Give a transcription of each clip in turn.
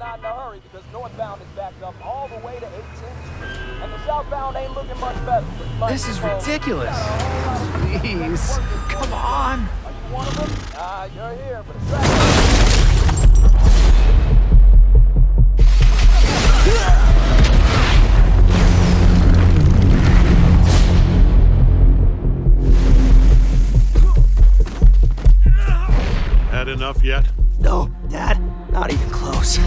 not in a hurry because northbound is backed up all the way to 18th Street. And the southbound ain't looking much better. This is ridiculous. Please, come on. Are you one of them? You're here for the second. Had enough yet? No, Dad, not even close.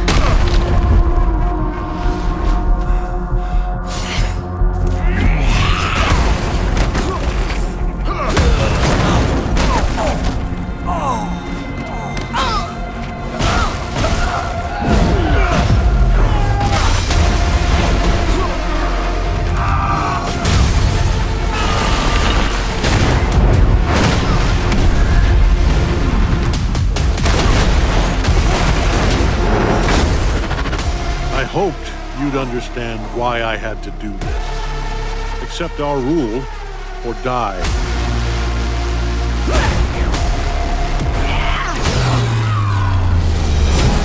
I hoped you'd understand why I had to do this. Accept our rule or die.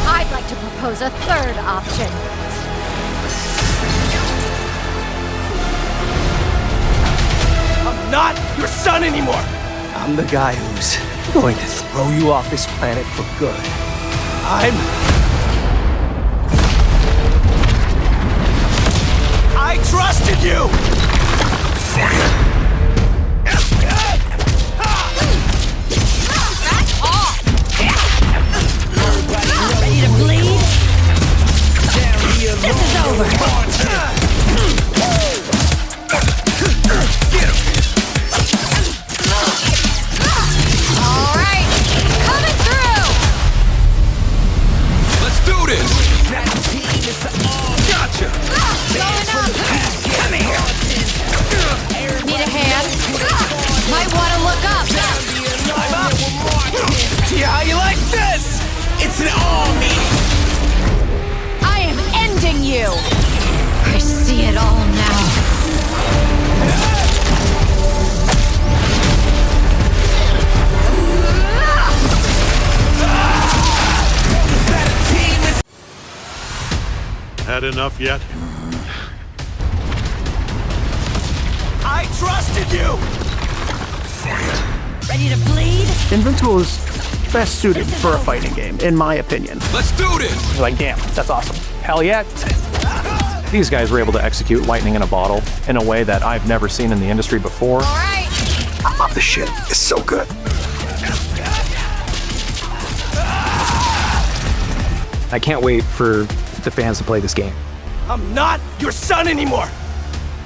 I'd like to propose a third option. I'm not your son anymore! I'm the guy who's going to throw you off this planet for good. I trusted you! That's all! Ready to bleed? This is over! All right, coming through! Let's do this! Gotcha! Going up! Come here! Need a hand? Might want to look up! I'm up! See how you like this? It's an army! I am ending you! I see it all now. Had enough yet? I trusted you! Ready to bleed? Invincible is best suited for a fighting game, in my opinion. Let's do this! Like, damn, that's awesome. Hell yeah. These guys were able to execute lightning in a bottle in a way that I've never seen in the industry before. All right. I love this shit. It's so good. I can't wait for the fans to play this game. I'm not your son anymore!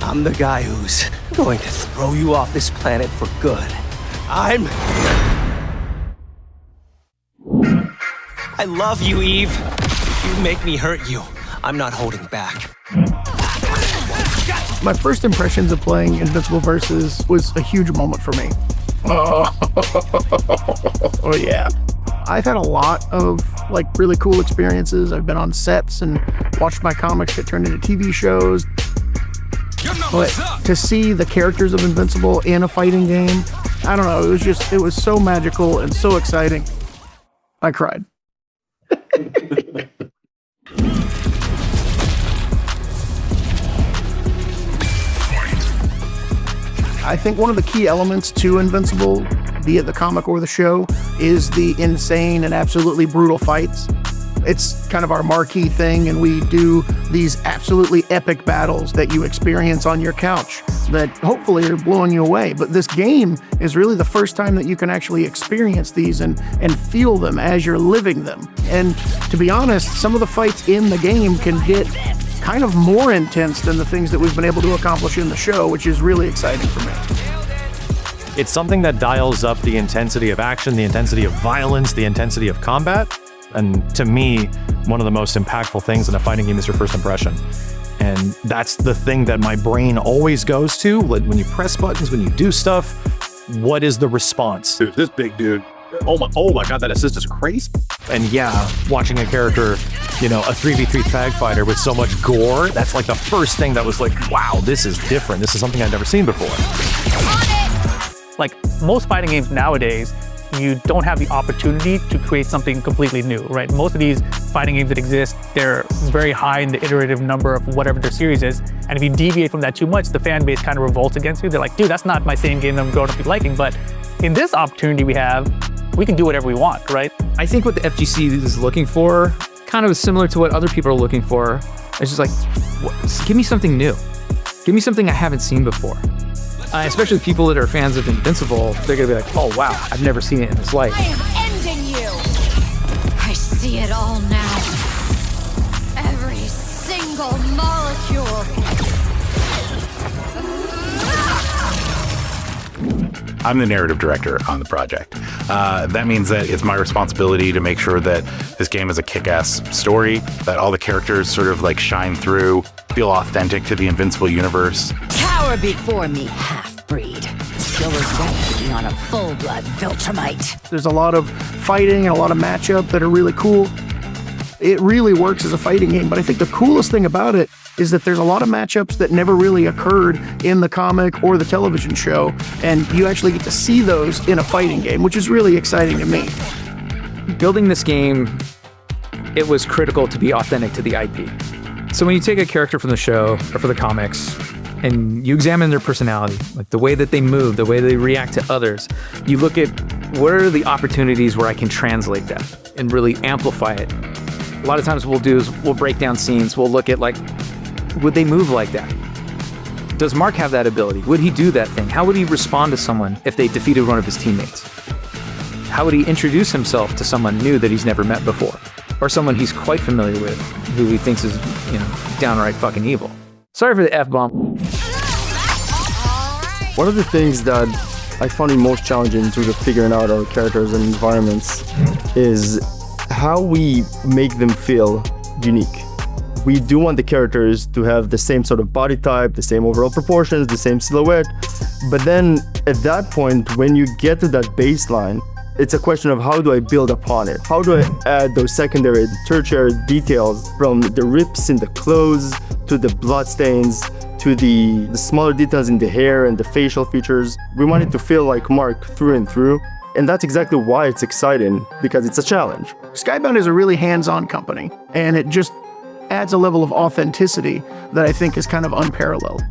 I'm the guy who's going to throw you off this planet for good. I love you, Eve. If you make me hurt you, I'm not holding back. My first impressions of playing Invincible Versus was a huge moment for me. Oh yeah. I've had a lot of like really cool experiences. I've been on sets and watched my comics get turned into TV shows. But to see the characters of Invincible in a fighting game, I don't know, it was so magical and so exciting. I cried. I think one of the key elements to Invincible, be it the comic or the show, is the insane and absolutely brutal fights. It's kind of our marquee thing, and we do these absolutely epic battles that you experience on your couch that hopefully are blowing you away. But this game is really the first time that you can actually experience these and feel them as you're living them. And to be honest, some of the fights in the game can get kind of more intense than the things that we've been able to accomplish in the show, which is really exciting for me. It's something that dials up the intensity of action, the intensity of violence, the intensity of combat. And to me, one of the most impactful things in a fighting game is your first impression. And that's the thing that my brain always goes to. When you press buttons, when you do stuff, what is the response? Dude, this big dude. Oh my God, that assist is crazy. And yeah, watching a character, you know, a 3v3 tag fighter with so much gore, that's like the first thing that was like, wow, this is different. This is something I've never seen before. On it! Like most fighting games nowadays, you don't have the opportunity to create something completely new, right? Most of these fighting games that exist, they're very high in the iterative number of whatever their series is. And if you deviate from that too much, the fan base kind of revolts against you. They're like, dude, that's not my same game that I'm growing up to liking. But in this opportunity we have, we can do whatever we want, right? I think what the FGC is looking for kind of similar to what other people are looking for. It's just like, give me something new. Give me something I haven't seen before. Especially people that are fans of Invincible, they're gonna be like, oh wow, I've never seen it in this light. I am ending you. I see it all now. Every single molecule. I'm the narrative director on the project. That means that it's my responsibility to make sure that this game is a kick-ass story, that all the characters sort of like shine through, feel authentic to the Invincible universe. Cower before me, half-breed. Still as ready to be on a full-blood Viltrumite. There's a lot of fighting and a lot of matchup that are really cool. It really works as a fighting game, but I think the coolest thing about it is that there's a lot of matchups that never really occurred in the comic or the television show, and you actually get to see those in a fighting game, which is really exciting to me. Building this game, it was critical to be authentic to the IP. So when you take a character from the show or for the comics and you examine their personality, like the way that they move, the way they react to others, you look at what are the opportunities where I can translate that and really amplify it. A lot of times what we'll do is we'll break down scenes, we'll look at like, would they move like that? Does Mark have that ability? Would he do that thing? How would he respond to someone if they defeated one of his teammates? How would he introduce himself to someone new that he's never met before? Or someone he's quite familiar with, who he thinks is, downright fucking evil? Sorry for the F-bomb. One of the things that I found it most challenging in terms of figuring out our characters and environments is how we make them feel unique. We do want the characters to have the same sort of body type, the same overall proportions, the same silhouette. But then at that point, when you get to that baseline, it's a question of how do I build upon it? How do I add those secondary, tertiary details from the rips in the clothes to the blood stains to the smaller details in the hair and the facial features? We want it to feel like Mark through and through. And that's exactly why it's exciting, because it's a challenge. Skybound is a really hands-on company, and it just adds a level of authenticity that I think is kind of unparalleled.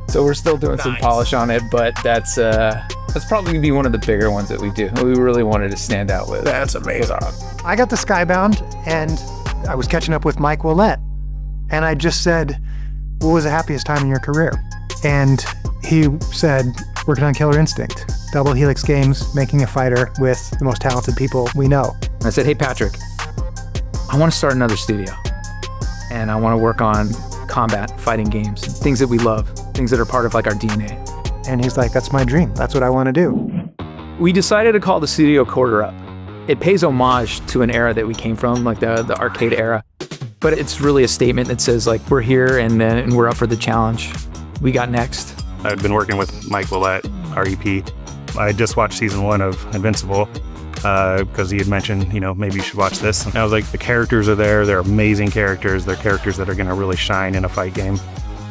So we're still doing some polish on it, but that's probably gonna be one of the bigger ones that we do. We really wanted to stand out with. That's amazing. I got to Skybound, and I was catching up with Mike Willett, and I just said, what was the happiest time in your career? And he said, working on Killer Instinct, Double Helix Games, making a fighter with the most talented people we know. I said, hey, Patrick, I want to start another studio. And I want to work on combat, fighting games, things that we love, things that are part of like our DNA. And he's like, that's my dream. That's what I want to do. We decided to call the studio Quarter Up. It pays homage to an era that we came from, like the arcade era. But it's really a statement that says like, we're here and we're up for the challenge. We got next. I've been working with Mike Willett, our EP. I just watched season 1 of Invincible because he had mentioned, maybe you should watch this. And I was like, the characters are there. They're amazing characters. They're characters that are going to really shine in a fight game.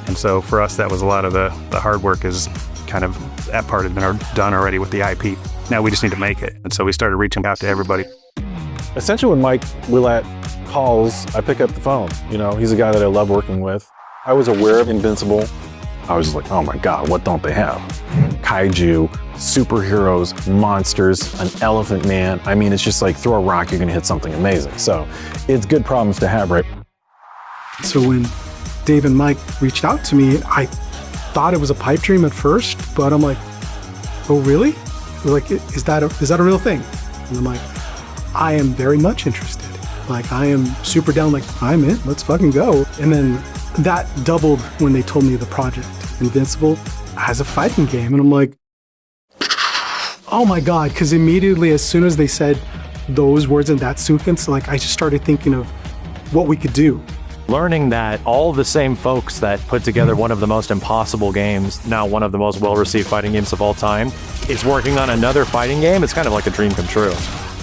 And so for us, that was a lot of the hard work is kind of, that part had been done already with the IP. Now we just need to make it. And so we started reaching out to everybody. Essentially, when Mike Willett calls, I pick up the phone. He's a guy that I love working with. I was aware of Invincible. I was like, oh my God, what don't they have? Kaiju, superheroes, monsters, an elephant man. I mean, it's just like throw a rock, you're gonna hit something amazing. So it's good problems to have, right? So when Dave and Mike reached out to me, I thought it was a pipe dream at first, but I'm like, oh really? They're like, is that a real thing? And I'm like, I am very much interested. Like, I am super down, like, I'm in, let's fucking go. And then that doubled when they told me the project, Invincible, as a fighting game. And I'm like, oh my God, because immediately as soon as they said those words in that sequence, like, I just started thinking of what we could do. Learning that all the same folks that put together one of the most impossible games, now one of the most well-received fighting games of all time, is working on another fighting game, it's kind of like a dream come true.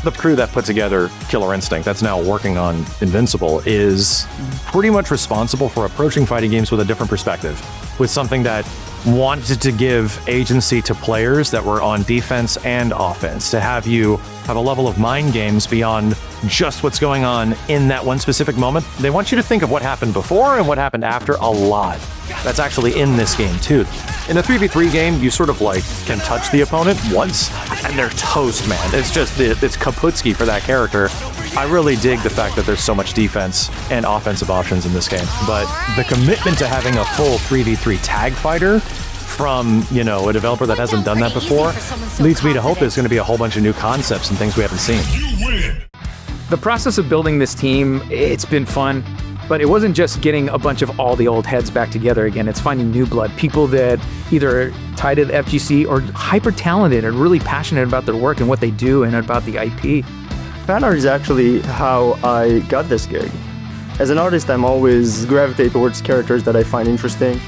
The crew that put together Killer Instinct, that's now working on Invincible, is pretty much responsible for approaching fighting games with a different perspective, with something that wanted to give agency to players that were on defense and offense, to have you have a level of mind games beyond just what's going on in that one specific moment. They want you to think of what happened before and what happened after a lot. That's actually in this game too. In a 3v3 game, you sort of like can touch the opponent once and they're toast, man. It's just, it's kaputski for that character. I really dig the fact that there's so much defense and offensive options in this game. But the commitment to having a full 3v3 tag fighter from, you know, a developer that hasn't done that before leads me to hope there's going to be a whole bunch of new concepts and things we haven't seen. The process of building this team, it's been fun, but it wasn't just getting a bunch of all the old heads back together again. It's finding new blood, people that either tied to the FGC or hyper talented and really passionate about their work and what they do and about the IP. Fan art is actually how I got this gig. As an artist, I'm always gravitate towards characters that I find interesting.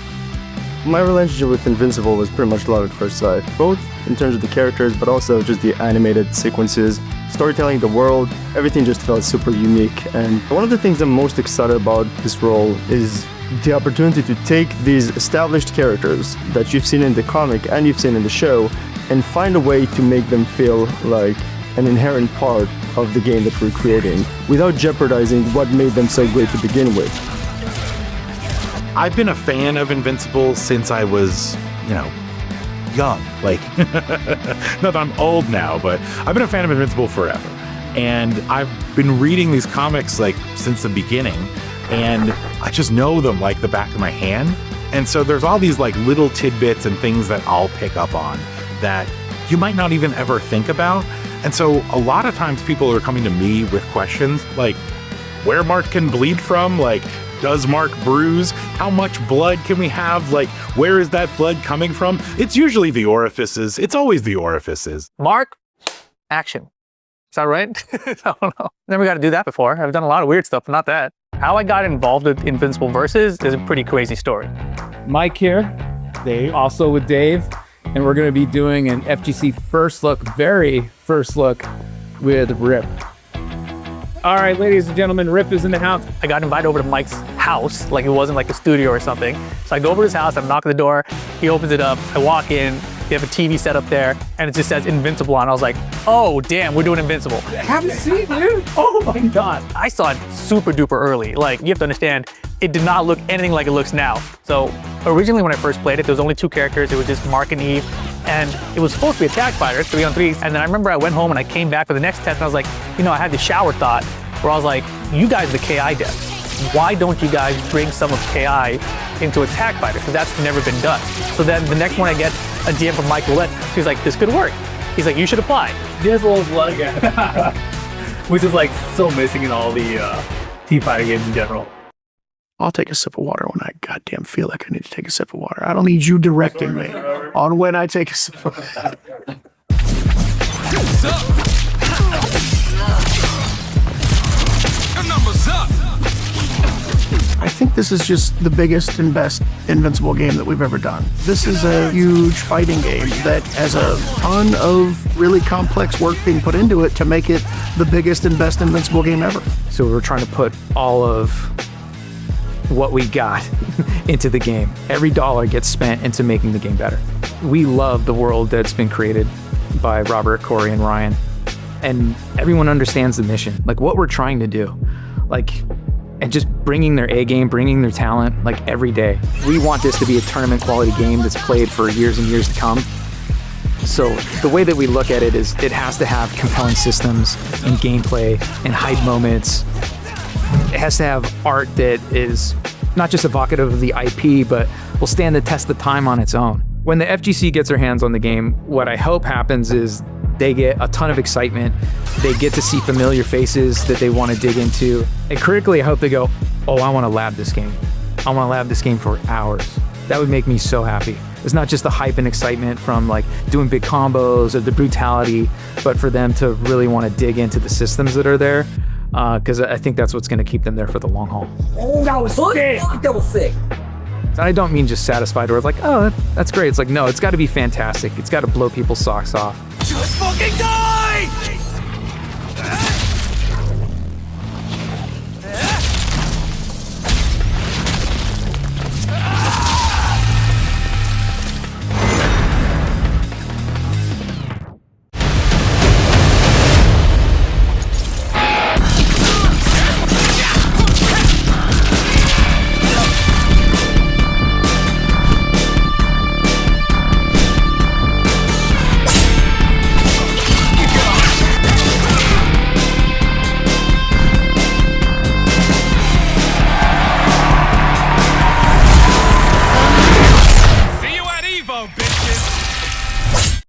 My relationship with Invincible was pretty much love at first sight, both in terms of the characters, but also just the animated sequences, storytelling, the world, everything just felt super unique. And one of the things I'm most excited about this role is the opportunity to take these established characters that you've seen in the comic and you've seen in the show and find a way to make them feel like an inherent part of the game that we're creating without jeopardizing what made them so great to begin with. I've been a fan of Invincible since I was, you know, young. Like, not that I'm old now, but I've been a fan of Invincible forever. And I've been reading these comics like since the beginning, and I just know them like the back of my hand. And so there's all these like little tidbits and things that I'll pick up on that you might not even ever think about. And so a lot of times people are coming to me with questions like, where Mark can bleed from? Like, does Mark bruise? How much blood can we have? Like, where is that blood coming from? It's usually the orifices. It's always the orifices. Mark, action. Is that right? I don't know. Never got to do that before. I've done a lot of weird stuff, but not that. How I got involved with Invincible Versus is a pretty crazy story. Mike here, Dave, also with Dave, and we're going to be doing an FGC first look, very first look with Rip. All right, ladies and gentlemen, Rip is in the house. I got invited over to Mike's house, like it wasn't like a studio or something. So I go over to his house, I knock on the door, he opens it up, I walk in, they have a TV set up there, and it just says Invincible on. I was like, oh, damn, we're doing Invincible. Have a seat, dude. Oh my God. I saw it super duper early. Like, you have to understand, it did not look anything like it looks now. So originally when I first played it, there was only two characters. It was just Mark and Eve, and it was supposed to be a tag fighter, 3-on-3. And then I remember I went home and I came back for the next test, and I was like, you know, I had the shower thought where I was like, you guys are the KI devs. Why don't you guys bring some of KI into a tag fighter? Because that's never been done. So then the next one I get a DM from Mike Willett. He's like, this could work. He's like, you should apply. There's a little blood again. Which is like so missing in all the T-fighter games in general. I'll take a sip of water when I goddamn feel like I need to take a sip of water. I don't need you directing me on when I take a sip of water. I think this is just the biggest and best Invincible game that we've ever done. This is a huge fighting game that has a ton of really complex work being put into it to make it the biggest and best Invincible game ever. So we're trying to put all of what we got into the game. Every dollar gets spent into making the game better. We love the world that's been created by Robert, Corey, and Ryan. And everyone understands the mission, like what we're trying to do. Like, and just bringing their A game, bringing their talent, like every day. We want this to be a tournament quality game that's played for years and years to come. So the way that we look at it is it has to have compelling systems and gameplay and hype moments. It has to have art that is not just evocative of the IP, but will stand the test of time on its own. When the FGC gets their hands on the game, what I hope happens is they get a ton of excitement. They get to see familiar faces that they want to dig into. And critically, I hope they go, oh, I want to lab this game. I want to lab this game for hours. That would make me so happy. It's not just the hype and excitement from like doing big combos or the brutality, but for them to really want to dig into the systems that are there. Because I think that's what's going to keep them there for the long haul. Oh, that was sick. That was sick. And I don't mean just satisfied or like, oh, that's great. It's like, no, it's got to be fantastic. It's got to blow people's socks off. Just fucking die!